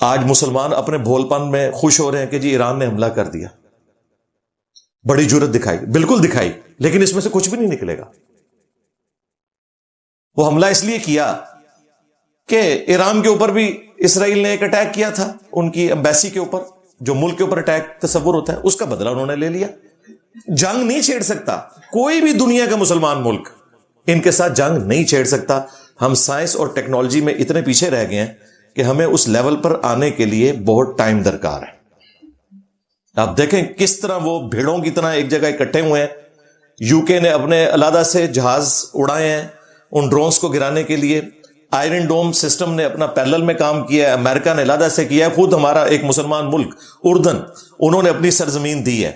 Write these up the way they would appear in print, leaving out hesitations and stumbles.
آج مسلمان اپنے بھول پن میں خوش ہو رہے ہیں کہ جی ایران نے حملہ کر دیا، بڑی جرت دکھائی، بالکل دکھائی، لیکن اس میں سے کچھ بھی نہیں نکلے گا۔ وہ حملہ اس لیے کیا کہ ایران کے اوپر بھی اسرائیل نے ایک اٹیک کیا تھا، ان کی ایمبیسی کے اوپر، جو ملک کے اوپر اٹیک تصور ہوتا ہے، اس کا بدلہ انہوں نے لے لیا۔ جنگ نہیں چھیڑ سکتا کوئی بھی دنیا کا مسلمان ملک، ان کے ساتھ جنگ نہیں چھیڑ سکتا۔ ہم سائنس اور ٹیکنالوجی میں اتنے پیچھے رہ گئے ہیں کہ ہمیں اس لیول پر آنے کے لیے بہت ٹائم درکار ہے۔ آپ دیکھیں کس طرح وہ بھیڑوں کی طرح ایک جگہ اکٹھے ہوئے ہیں۔ یو کے نے اپنے علیحدہ سے جہاز اڑائے ہیں ان ڈرونز کو گرانے کے لیے، آئرن ڈوم سسٹم نے اپنا پیرلل میں کام کیا ہے، امریکہ نے علیحدہ سے کیا ہے، خود ہمارا ایک مسلمان ملک اردن، انہوں نے اپنی سرزمین دی ہے۔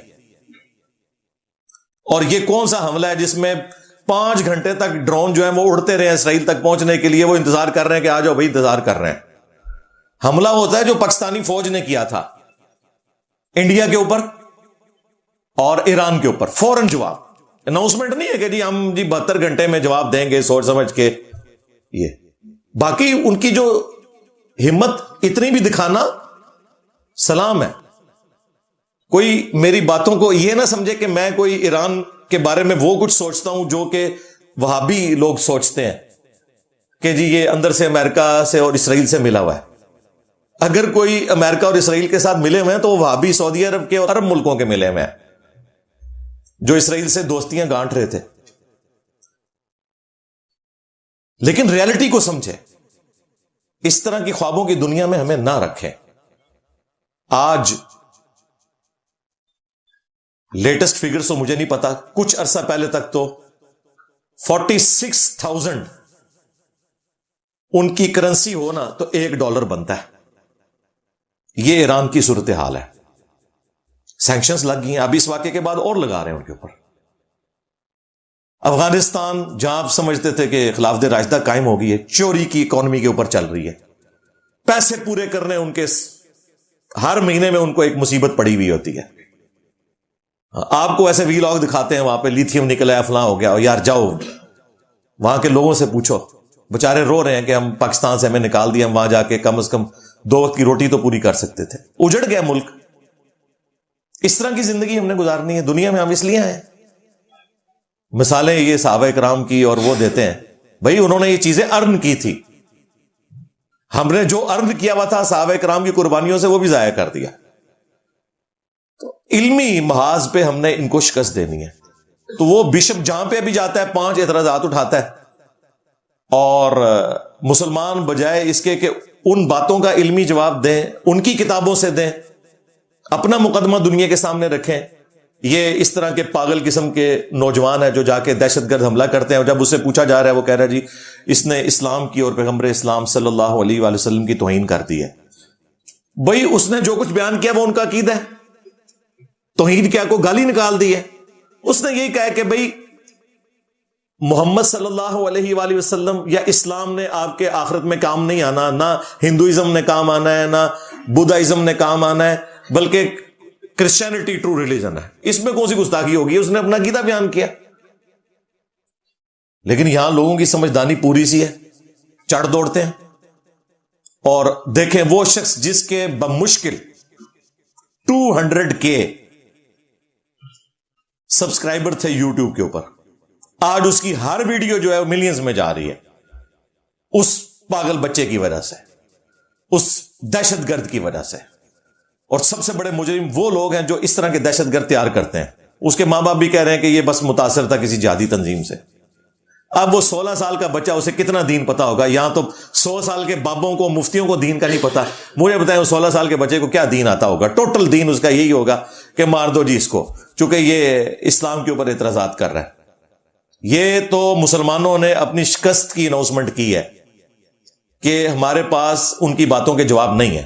اور یہ کون سا حملہ ہے جس میں 5 گھنٹے تک ڈرون جو ہے وہ اڑتے رہے ہیں اسرائیل تک پہنچنے کے لیے، وہ انتظار کر رہے ہیں کہ آ جاؤ بھائی، انتظار کر رہے ہیں۔ حملہ ہوتا ہے جو پاکستانی فوج نے کیا تھا انڈیا کے اوپر اور ایران کے اوپر، فوراً جواب، اناؤنسمنٹ نہیں ہے کہ جی ہم 72 گھنٹے میں جواب دیں گے سوچ سمجھ کے۔ یہ باقی ان کی جو ہمت اتنی بھی دکھانا سلام ہے۔ کوئی میری باتوں کو یہ نہ سمجھے کہ میں کوئی ایران کے بارے میں وہ کچھ سوچتا ہوں جو کہ وہابی لوگ سوچتے ہیں کہ جی یہ اندر سے امریکہ سے اور اسرائیل سے ملا ہوا ہے۔ اگر کوئی امریکہ اور اسرائیل کے ساتھ ملے ہوئے ہیں تو وہ وہابی سعودی عرب کے اور عرب ملکوں کے ملے ہوئے ہیں جو اسرائیل سے دوستیاں گانٹ رہے تھے۔ لیکن ریالٹی کو سمجھے، اس طرح کی خوابوں کی دنیا میں ہمیں نہ رکھیں۔ آج لیٹسٹ فگر تو مجھے نہیں پتا، کچھ عرصہ پہلے تک تو 46,000 ان کی کرنسی ہونا تو $1 بنتا ہے۔ یہ ایران کی صورتحال ہے۔ سینکشنز لگ گئی ہیں، ابھی اس واقعے کے بعد اور لگا رہے ہیں ان کے اوپر۔ افغانستان جہاں آپ سمجھتے تھے کہ خلافت راشدہ قائم ہو گئی ہے، چوری کی اکانومی کے اوپر چل رہی ہے، پیسے پورے کرنے ان کے ہر مہینے میں ان کو ایک مصیبت پڑی ہوئی ہوتی ہے۔ آپ کو ایسے وی لاگ دکھاتے ہیں وہاں پہ لیتھیم نکلا ہے، فلاں ہو گیا، یار جاؤ وہاں کے لوگوں سے پوچھو، بےچارے رو رہے ہیں کہ ہم پاکستان سے ہمیں نکال دیا، ہم وہاں جا کے کم از کم 2 وقت کی روٹی تو پوری کر سکتے تھے، اجڑ گیا ملک۔ اس طرح کی زندگی ہم نے گزارنی ہے دنیا میں، ہم اس لیے ہیں۔ مثالیں یہ صحابہ کرام کی اور وہ دیتے ہیں، بھائی انہوں نے یہ چیزیں ارن کی تھی، ہم نے جو ارن کیا ہوا تھا صحابہ کرام کی قربانیوں سے وہ بھی ضائع کر دیا۔ تو علمی محاذ پہ ہم نے ان کو شکست دینی ہے۔ تو وہ بشپ جہاں پہ بھی جاتا ہے 5 اعتراضات اٹھاتا ہے، اور مسلمان بجائے اس کے کہ ان باتوں کا علمی جواب دیں، ان کی کتابوں سے دیں، اپنا مقدمہ دنیا کے سامنے رکھیں۔ یہ اس طرح کے پاگل قسم کے نوجوان ہیں جو جا کے دہشت گرد حملہ کرتے ہیں، اور جب اس سے پوچھا جا رہا ہے وہ کہہ رہا ہے جی اس نے اسلام کی اور پیغمبر اسلام صلی اللہ علیہ وآلہ وسلم کی توہین کر دی ہے۔ بھائی اس نے جو کچھ بیان کیا وہ ان کا عقیدہ ہے، توہین کیا کو گالی نکال دی ہے؟ اس نے یہی کہا کہ بھئی محمد صلی اللہ علیہ وآلہ وسلم یا اسلام نے آپ کے آخرت میں کام نہیں آنا، نہ ہندوازم نے کام آنا ہے، نہ بدھائزم نے کام آنا ہے، بلکہ کرسچینٹی ٹرو ریلیجن ہے۔ اس میں کون سی گستاخی ہوگی؟ اس نے اپنا عقیدہ بیان کیا۔ لیکن یہاں لوگوں کی سمجھدانی پوری سی ہے، چڑھ دوڑتے ہیں۔ اور دیکھیں وہ شخص جس کے بمشکل 200K سبسکرائبر تھے یوٹیوب کے اوپر، آج اس کی ہر ویڈیو جو ہے ملینز میں جا رہی ہے، اس پاگل بچے کی وجہ سے، اس دہشت گرد کی وجہ سے۔ اور سب سے بڑے مجرم وہ لوگ ہیں جو اس طرح کے دہشت گرد تیار کرتے ہیں۔ اس کے ماں باپ بھی کہہ رہے ہیں کہ یہ بس متاثر تھا کسی جہادی تنظیم سے۔ اب وہ 16 سال کا بچہ، اسے کتنا دین پتا ہوگا؟ یہاں تو 100 سال کے بابوں کو، مفتیوں کو دین کا نہیں پتا۔ مجھے بتائیں 16 سال کے بچے کو کیا دین آتا ہوگا؟ ٹوٹل دین اس کا یہی ہوگا کہ مار دو جی اس کو، چونکہ یہ اسلام کے اوپر اعتراضات کر رہا ہے۔ یہ تو مسلمانوں نے اپنی شکست کی اناؤنسمنٹ کی ہے کہ ہمارے پاس ان کی باتوں کے جواب نہیں ہے،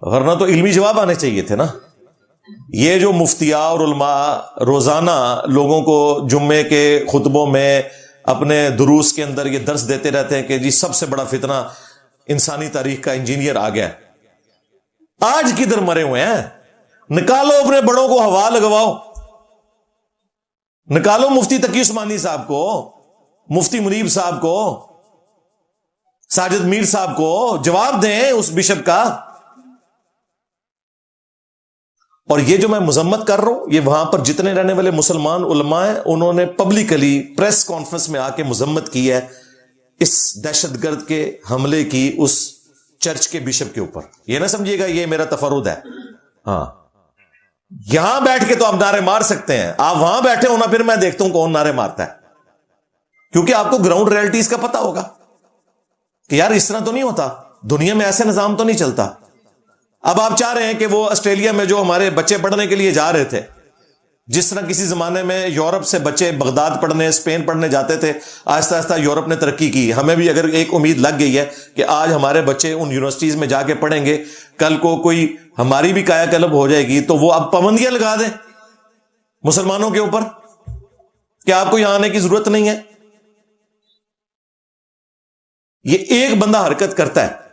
ورنہ تو علمی جواب آنے چاہیے تھے نا۔ یہ جو مفتیاء اور علماء روزانہ لوگوں کو جمعے کے خطبوں میں، اپنے دروس کے اندر یہ درس دیتے رہتے ہیں کہ جی سب سے بڑا فتنہ انسانی تاریخ کا انجینئر آ گیا، آج کدھر مرے ہوئے ہیں؟ نکالو اپنے بڑوں کو، ہوا لگواؤ، نکالو مفتی تقی عثمانی صاحب کو، مفتی منیب صاحب کو، ساجد میر صاحب کو، جواب دیں اس بشپ کا۔ اور یہ جو میں مذمت کر رہا ہوں، یہ وہاں پر جتنے رہنے والے مسلمان علماء ہیں انہوں نے پبلکلی پریس کانفرنس میں آ کے مذمت کی ہے اس دہشت گرد کے حملے کی اس چرچ کے بشپ کے اوپر. یہ نہ سمجھیے گا یہ میرا تفرد ہے. ہاں، یہاں بیٹھ کے تو آپ نعرے مار سکتے ہیں، آپ وہاں بیٹھے ہونا پھر میں دیکھتا ہوں کون نعرے مارتا ہے، کیونکہ آپ کو گراؤنڈ ریئلٹیز کا پتا ہوگا کہ یار اس طرح تو نہیں ہوتا، دنیا میں ایسے نظام تو نہیں چلتا. اب آپ چاہ رہے ہیں کہ وہ آسٹریلیا میں جو ہمارے بچے پڑھنے کے لیے جا رہے تھے، جس طرح کسی زمانے میں یورپ سے بچے بغداد پڑھنے، اسپین پڑھنے جاتے تھے، آہستہ آہستہ یورپ نے ترقی کی. ہمیں بھی اگر ایک امید لگ گئی ہے کہ آج ہمارے بچے ان یونیورسٹیز میں جا کے پڑھیں گے، کل کو کوئی ہماری بھی کایا کلب ہو جائے گی، تو وہ اب پابندیاں لگا دیں مسلمانوں کے اوپر کہ آپ کو یہاں آنے کی ضرورت نہیں ہے. یہ ایک بندہ حرکت کرتا ہے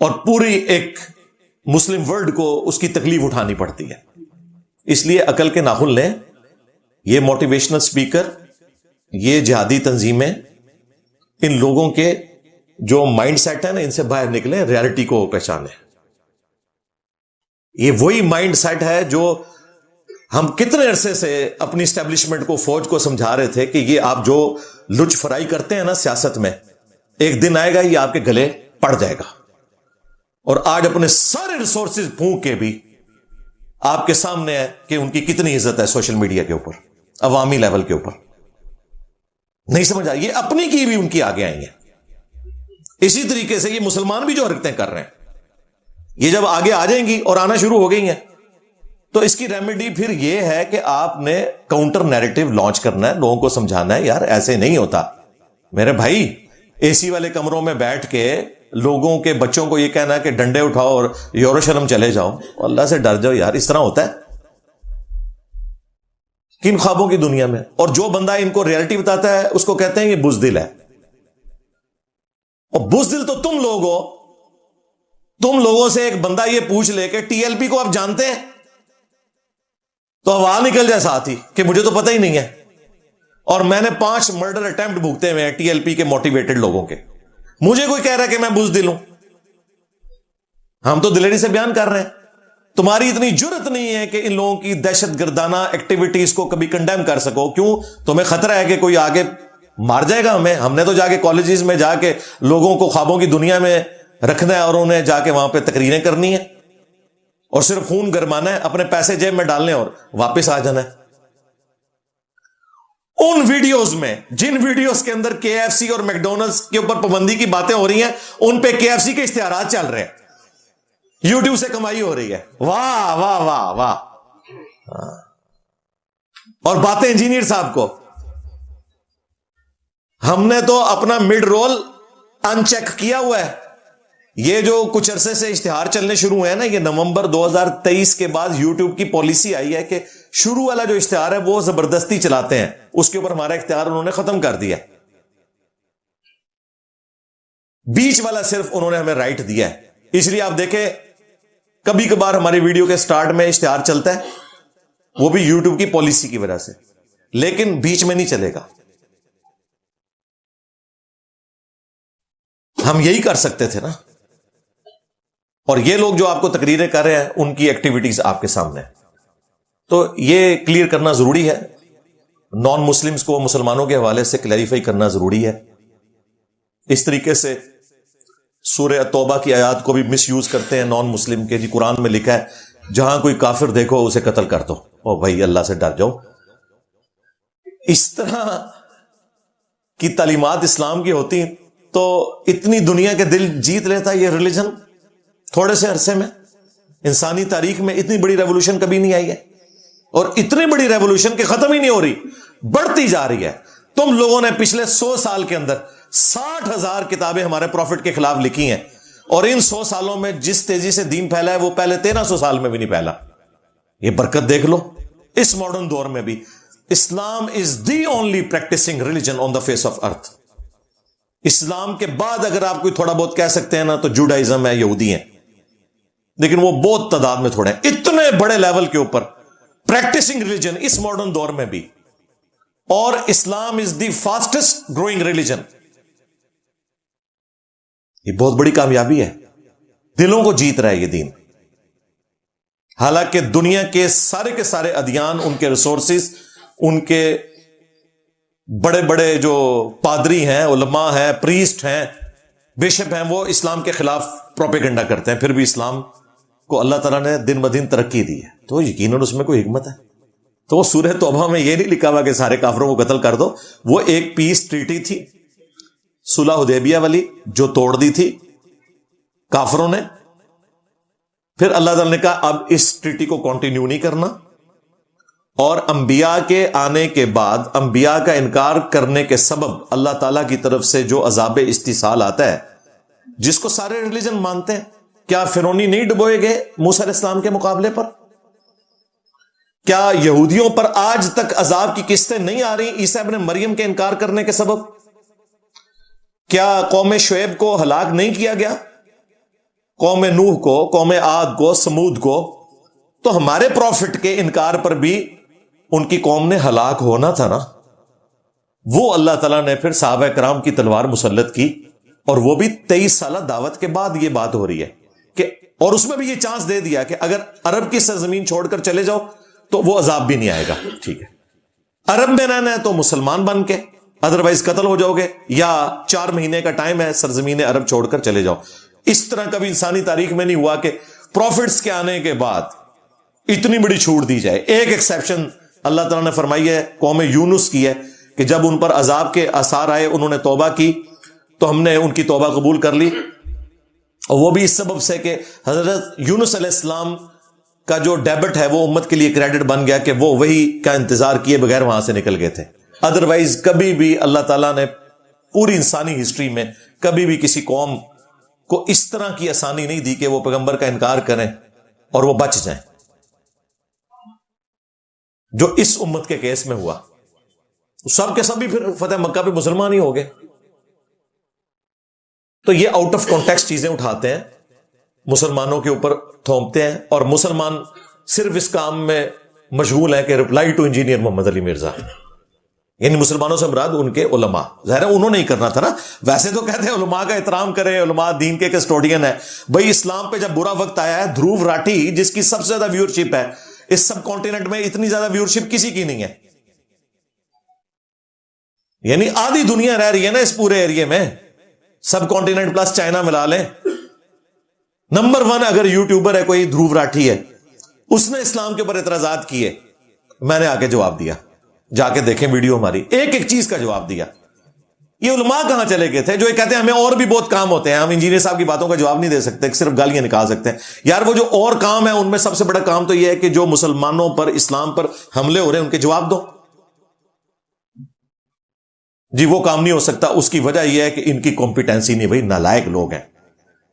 اور پوری ایک مسلم ورلڈ کو اس کی تکلیف اٹھانی پڑتی ہے. اس لیے عقل کے ناخن لیں. یہ موٹیویشنل سپیکر، یہ جہادی تنظیمیں، ان لوگوں کے جو مائنڈ سیٹ ہے نا، ان سے باہر نکلیں، ریالٹی کو پہچانیں. یہ وہی مائنڈ سیٹ ہے جو ہم کتنے عرصے سے اپنی اسٹیبلشمنٹ کو، فوج کو سمجھا رہے تھے کہ یہ آپ جو لچ فرائی کرتے ہیں نا سیاست میں، ایک دن آئے گا یہ آپ کے گلے پڑ جائے گا. اور آج اپنے سارے ریسورسز پھونک کے بھی آپ کے سامنے ہے کہ ان کی کتنی عزت ہے سوشل میڈیا کے اوپر، عوامی لیول کے اوپر. نہیں سمجھا؟ یہ اپنی کی بھی ان کی آگے آئی ہیں. اسی طریقے سے یہ مسلمان بھی جو حرکتیں کر رہے ہیں، یہ جب آگے آ جائیں گی اور آنا شروع ہو گئی ہیں، تو اس کی ریمیڈی پھر یہ ہے کہ آپ نے کاؤنٹر نیریٹو لانچ کرنا ہے، لوگوں کو سمجھانا ہے یار ایسے نہیں ہوتا. میرے بھائی، اے سی والے کمروں میں بیٹھ کے لوگوں کے بچوں کو یہ کہنا ہے کہ ڈنڈے اٹھاؤ اور یروشلم چلے جاؤ، اللہ سے ڈر جاؤ یار. اس طرح ہوتا ہے کن خوابوں کی دنیا میں؟ اور جو بندہ ان کو ریئلٹی بتاتا ہے اس کو کہتے ہیں یہ بزدل ہے. اور بزدل تو تم لوگ ہو. تم لوگوں سے ایک بندہ یہ پوچھ لے کہ ٹی ایل پی کو آپ جانتے ہیں، تو ہوا نکل جائے ساتھ ہی کہ مجھے تو پتہ ہی نہیں ہے. اور میں نے 5 مرڈر اٹیمپٹ بھگتے ہوئے ہیں ٹی ایل پی کے موٹیویٹڈ لوگوں کے. مجھے کوئی کہہ رہا ہے کہ میں بزدل ہوں؟ ہم تو دلیری سے بیان کر رہے ہیں. تمہاری اتنی جرت نہیں ہے کہ ان لوگوں کی دہشت گردانہ ایکٹیویٹیز کو کبھی کنڈیم کر سکو. کیوں؟ تمہیں خطرہ ہے کہ کوئی آگے مار جائے گا ہمیں. ہم نے تو جا کے کالجز میں جا کے لوگوں کو خوابوں کی دنیا میں رکھنا ہے اور انہیں جا کے وہاں پہ تقریریں کرنی ہیں اور صرف خون گرمانا ہے، اپنے پیسے جیب میں ڈالنے اور واپس آ جانا ہے. ان ویڈیوز میں، جن ویڈیوز کے اندر کے ایف سی اور میکڈونلڈز کے اوپر پابندی کی باتیں ہو رہی ہیں، ان پہ کے ایف سی کے اشتہارات چل رہے ہیں. یوٹیوب سے کمائی ہو رہی ہے. واہ واہ واہ واہ. اور باتیں انجینئر صاحب کو. ہم نے تو اپنا مڈ رول ان چیک کیا ہوا ہے. یہ جو کچھ عرصے سے اشتہار چلنے شروع ہوئے ہیں نا، یہ نومبر 2023 کے بعد یوٹیوب کی پالیسی آئی ہے کہ شروع والا جو اشتہار ہے وہ زبردستی چلاتے ہیں، اس کے اوپر ہمارا اختیار انہوں نے ختم کر دیا. بیچ والا صرف انہوں نے ہمیں رائٹ دیا ہے. اس لیے آپ دیکھیں کبھی کبھار ہماری ویڈیو کے سٹارٹ میں اشتہار چلتا ہے، وہ بھی یوٹیوب کی پالیسی کی وجہ سے، لیکن بیچ میں نہیں چلے گا. ہم یہی کر سکتے تھے نا. اور یہ لوگ جو آپ کو تقریریں کر رہے ہیں، ان کی ایکٹیویٹیز آپ کے سامنے. تو یہ کلیئر کرنا ضروری ہے. نان مسلمز کو مسلمانوں کے حوالے سے کلیریفائی کرنا ضروری ہے. اس طریقے سے سورہ توبہ کی آیات کو بھی مس یوز کرتے ہیں نان مسلم کے. جی قرآن میں لکھا ہے جہاں کوئی کافر دیکھو اسے قتل کر دو. او بھائی اللہ سے ڈر جاؤ. اس طرح کی تعلیمات اسلام کی ہوتی تو اتنی دنیا کے دل جیت لیتا یہ ریلیجن تھوڑے سے عرصے میں. انسانی تاریخ میں اتنی بڑی ریولوشن کبھی نہیں آئی ہے، اور اتنی بڑی ریولوشن کہ ختم ہی نہیں ہو رہی، بڑھتی جا رہی ہے. تم لوگوں نے پچھلے 100 سال کے اندر 60,000 کتابیں ہمارے پروفٹ کے خلاف لکھی ہیں، اور ان 100 سالوں میں جس تیزی سے دین پھیلا ہے وہ پہلے 1300 سال میں بھی نہیں پھیلا. یہ برکت دیکھ لو. اس ماڈرن دور میں بھی Islam is the only practicing religion on the face of earth. اسلام کے بعد اگر آپ کوئی تھوڑا بہت کہہ سکتے ہیں نا تو جوڈائزم ہے، یہودی ہیں، لیکن وہ بہت تعداد میں تھوڑے ہیں. اتنے بڑے لیول کے اوپر پریکٹسنگ ریلیجن اس ماڈرن دور میں بھی، اور اسلام is the fastest growing religion. یہ بہت بڑی کامیابی ہے. دلوں کو جیت رہا ہے یہ دین. حالانکہ دنیا کے سارے ادیان، ان کے ریسورسز، ان کے بڑے بڑے جو پادری ہیں، علماء ہیں، پریسٹ ہیں، بشپ ہیں، وہ اسلام کے خلاف پروپیگنڈا کرتے ہیں، پھر بھی اسلام کو اللہ تعالیٰ نے دن بدن ترقی دی ہے، تو یقیناً اس میں کوئی حکمت ہے۔ تو وہ سورہ توبہ میں یہ نہیں لکھا ہوا کہ سارے کافروں کو قتل کر دو، وہ ایک پیس ٹریٹی تھی صلح حدیبیہ والی جو توڑ دی تھی کافروں نے، پھر اللہ تعالیٰ نے کہا اب اس ٹریٹی کو کنٹینیو نہیں کرنا، اور انبیاء کے آنے کے بعد انبیاء کا انکار کرنے کے سبب اللہ تعالیٰ کی طرف سے جو عذاب استحصال آتا ہے، جس کو سارے ریلیجن مانتے ہیں۔ کیا فرعونی نہیں ڈبوئے گئے موسیٰ علیہ السلام کے مقابلے پر؟ کیا یہودیوں پر آج تک عذاب کی قسطیں نہیں آ رہی عیسیٰ ابن مریم کے انکار کرنے کے سبب؟ کیا قوم شعیب کو ہلاک نہیں کیا گیا، قوم نوح کو، قوم عاد کو، سمود کو؟ تو ہمارے پروفٹ کے انکار پر بھی ان کی قوم نے ہلاک ہونا تھا نا۔ وہ اللہ تعالیٰ نے پھر صحابہ کرام کی تلوار مسلط کی، اور وہ بھی 23 سالہ دعوت کے بعد یہ بات ہو رہی ہے کہ، اور اس میں بھی یہ چانس دے دیا کہ اگر عرب کی سرزمین چھوڑ کر چلے جاؤ تو وہ عذاب بھی نہیں آئے گا، ٹھیک ہے، عرب میں رہنا ہے تو مسلمان بن کے، ادروائز قتل ہو جاؤ گے، یا 4 مہینے کا ٹائم ہے، سرزمین عرب چھوڑ کر چلے جاؤ۔ اس طرح کبھی انسانی تاریخ میں نہیں ہوا کہ پروفٹس کے آنے کے بعد اتنی بڑی چھوٹ دی جائے۔ ایک ایکسیپشن اللہ تعالیٰ نے فرمائی ہے، قوم یونس کی ہے، کہ جب ان پر عذاب کے آثار آئے انہوں نے توبہ کی تو ہم نے ان کی توبہ قبول کر لی، اور وہ بھی اس سبب سے کہ حضرت یونس علیہ السلام کا جو ڈیبٹ ہے وہ امت کے لیے کریڈٹ بن گیا کہ وہ وہی کا انتظار کیے بغیر وہاں سے نکل گئے تھے۔ ادروائز کبھی بھی اللہ تعالیٰ نے پوری انسانی ہسٹری میں کبھی بھی کسی قوم کو اس طرح کی آسانی نہیں دی کہ وہ پیغمبر کا انکار کریں اور وہ بچ جائیں، جو اس امت کے کیس میں ہوا۔ سب کے سب بھی پھر فتح مکہ پہ مسلمان ہی ہو گئے۔ تو یہ آؤٹ آف کانٹیکسٹ چیزیں اٹھاتے ہیں، مسلمانوں کے اوپر تھوپتے ہیں، اور مسلمان صرف اس کام میں مشغول ہیں کہ رپلائی ٹو انجینئر محمد علی مرزا، یعنی مسلمانوں سے مراد ان کے علماء۔ ظاہر ہے انہوں نے ہی کرنا تھا نا، ویسے تو کہتے ہیں علماء کا احترام کرے، علماء دین کے کسٹوڈین ہے۔ بھائی اسلام پہ جب برا وقت آیا ہے، دھروو راٹھی جس کی سب سے زیادہ ویورشپ ہے اس سب کانٹیننٹ میں، اتنی زیادہ ویورشپ کسی کی نہیں ہے، یعنی آدھی دنیا رہ رہی ہے نا اس پورے ایریے میں، سب کانٹیننٹ پلس چائنا ملا لیں۔ نمبر 1 اگر یوٹیوبر ہے کوئی، دھروو راٹھی ہے، اس نے اسلام کے اوپر اعتراضات کیے، میں نے آ کے جواب دیا، جا کے دیکھیں ویڈیو ہماری، ایک ایک چیز کا جواب دیا۔ یہ علماء کہاں چلے گئے تھے جو یہ کہتے ہیں ہمیں اور بھی بہت کام ہوتے ہیں، ہم انجینئر صاحب کی باتوں کا جواب نہیں دے سکتے، صرف گالیاں نکال سکتے ہیں؟ یار وہ جو اور کام ہے ان میں سب سے بڑا کام تو یہ ہے کہ جو مسلمانوں پر، اسلام پر حملے ہو رہے ہیں ان کے جواب دو۔ جی وہ کام نہیں ہو سکتا، اس کی وجہ یہ ہے کہ ان کی کمپیٹنسی نہیں، بھائی نالائق لوگ ہیں۔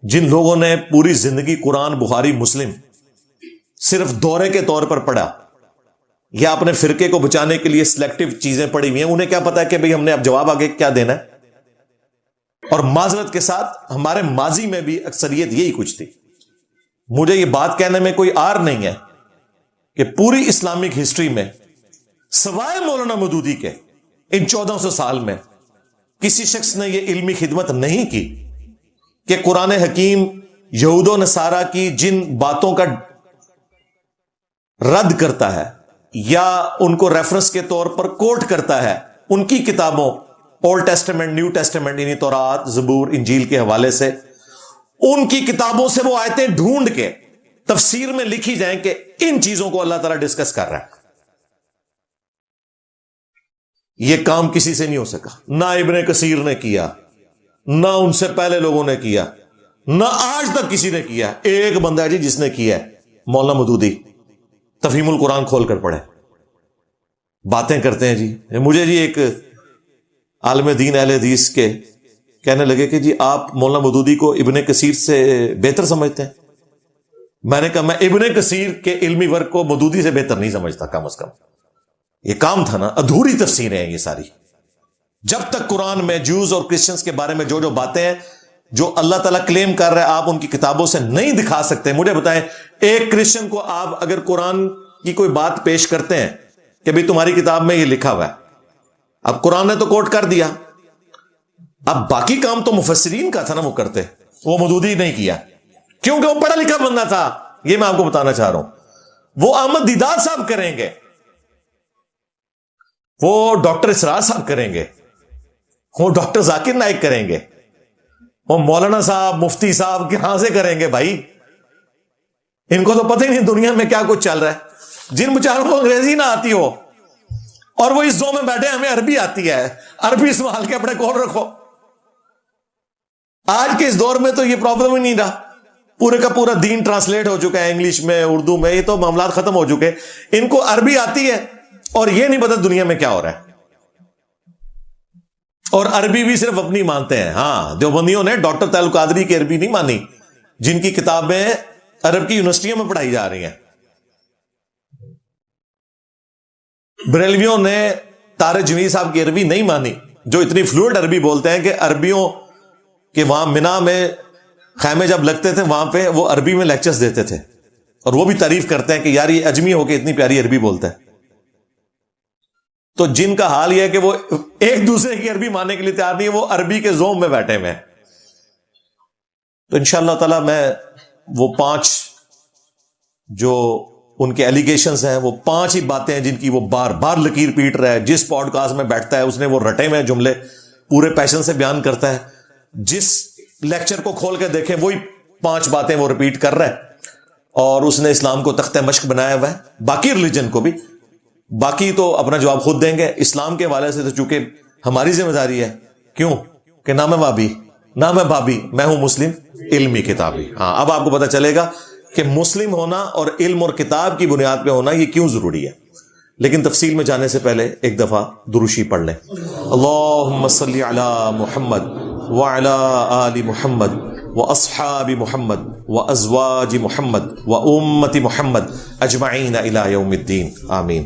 جن لوگوں نے پوری زندگی قرآن، بخاری، مسلم صرف دورے کے طور پر پڑھا، یا اپنے فرقے کو بچانے کے لیے سلیکٹو چیزیں پڑھی ہوئی ہیں، انہیں کیا پتا ہے کہ بھئی ہم نے اب جواب آگے کیا دینا ہے؟ اور معذرت کے ساتھ ہمارے ماضی میں بھی اکثریت یہی کچھ تھی۔ مجھے یہ بات کہنے میں کوئی عار نہیں ہے کہ پوری اسلامک ہسٹری میں سوائے مولانا مودودی کے ان 1400 سال میں کسی شخص نے یہ علمی خدمت نہیں کی کہ قرآن حکیم یہود و نصارہ کی جن باتوں کا رد کرتا ہے یا ان کو ریفرنس کے طور پر کوٹ کرتا ہے، ان کی کتابوں اولڈ ٹیسٹمنٹ، نیو ٹیسٹمنٹ، یعنی تورات، زبور، انجیل کے حوالے سے، ان کی کتابوں سے وہ آیتیں ڈھونڈ کے تفسیر میں لکھی جائیں کہ ان چیزوں کو اللہ تعالیٰ ڈسکس کر رہا ہے۔ یہ کام کسی سے نہیں ہو سکا، نہ ابن کثیر نے کیا، نہ ان سے پہلے لوگوں نے کیا، نہ آج تک کسی نے کیا۔ ایک بندہ ہے جی جس نے کیا ہے، مولانا مودودی، تفہیم القرآن کھول کر پڑھے، باتیں کرتے ہیں جی۔ مجھے جی ایک عالم دین اہل حدیث کے کہنے لگے کہ جی آپ مولانا مودودی کو ابن کثیر سے بہتر سمجھتے ہیں؟ میں نے کہا میں ابن کثیر کے علمی ورک کو مودودی سے بہتر نہیں سمجھتا، کم از کم۔ یہ کام تھا نا، ادھوری تفسیریں ہیں یہ ساری۔ جب تک قرآن میں جوز اور کرسچنز کے بارے میں جو جو باتیں ہیں جو اللہ تعالیٰ کلیم کر رہا ہے، آپ ان کی کتابوں سے نہیں دکھا سکتے۔ مجھے بتائیں، ایک کرسچن کو آپ اگر قرآن کی کوئی بات پیش کرتے ہیں کہ بھئی تمہاری کتاب میں یہ لکھا ہوا ہے، اب قرآن نے تو کوٹ کر دیا، اب باقی کام تو مفسرین کا تھا نا وہ کرتے، وہ مودودی نہیں کیا، کیونکہ وہ پڑھا لکھا بندہ تھا۔ یہ میں آپ کو بتانا چاہ رہا ہوں، وہ احمد دیدار صاحب کریں گے, وہ ڈاکٹر اسرار صاحب کریں گے, وہ ڈاکٹر ذاکر نائک کریں گے, وہ مولانا صاحب مفتی صاحب کہاں سے کریں گے بھائی؟ ان کو تو پتہ ہی نہیں دنیا میں کیا کچھ چل رہا ہے. جن بچاروں کو انگریزی نہ آتی ہو اور وہ اس زون میں بیٹھے ہمیں عربی آتی ہے, عربی سنبھال کے اپنے کول رکھو. آج کے اس دور میں تو یہ پرابلم ہی نہیں رہا, پورے کا پورا دین ٹرانسلیٹ ہو چکا ہے انگلش میں, اردو میں, یہ تو معاملات ختم ہو چکے. ان کو عربی آتی ہے اور یہ نہیں پتا دنیا میں کیا ہو رہا ہے, اور عربی بھی صرف اپنی مانتے ہیں. ہاں, دیوبندیوں نے ڈاکٹر طاہر القادری کی عربی نہیں مانی, جن کی کتابیں عرب کی یونیورسٹیوں میں پڑھائی جا رہی ہیں. بریلویوں نے طارق جمیل صاحب کی عربی نہیں مانی, جو اتنی فلوئنٹ عربی بولتے ہیں کہ عربیوں کے وہاں منا میں خیمے جب لگتے تھے وہاں پہ وہ عربی میں لیکچرز دیتے تھے, اور وہ بھی تعریف کرتے ہیں کہ یار یہ اجمی ہو کے اتنی پیاری عربی بولتا ہے. تو جن کا حال یہ ہے کہ وہ ایک دوسرے کی عربی ماننے کے لیے تیار نہیں ہے, وہ عربی کے زوم میں بیٹھے ہوئے ہیں. تو انشاءاللہ تعالی میں وہ 5 جو ان کے ایلیگیشنز ہیں, وہ 5 ہی باتیں ہیں جن کی وہ بار بار لکیر پیٹ رہا ہے. جس پوڈ کاسٹ میں بیٹھتا ہے اس نے وہ رٹے ہوئے جملے پورے پیشن سے بیان کرتا ہے. جس لیکچر کو کھول کے دیکھیں وہی 5 باتیں وہ ریپیٹ کر رہا ہے, اور اس نے اسلام کو تختہ مشق بنایا ہوا ہے, باقی ریلیجن کو بھی. باقی تو اپنا جواب خود دیں گے. اسلام کے حوالے سے تو چونکہ ہماری ذمہ داری ہے, کیوں کہ نہ میں وابی نہ میں بابی, میں ہوں مسلم علمی کتابی. ہاں, اب آپ کو پتہ چلے گا کہ مسلم ہونا اور علم اور کتاب کی بنیاد پہ ہونا یہ کیوں ضروری ہے. لیکن تفصیل میں جانے سے پہلے ایک دفعہ درود پڑھ لیں. اللہم صلی علی محمد وعلی آل محمد واصحاب محمد وازواج محمد وامت محمد اجمعین الی یوم الدین, آمین.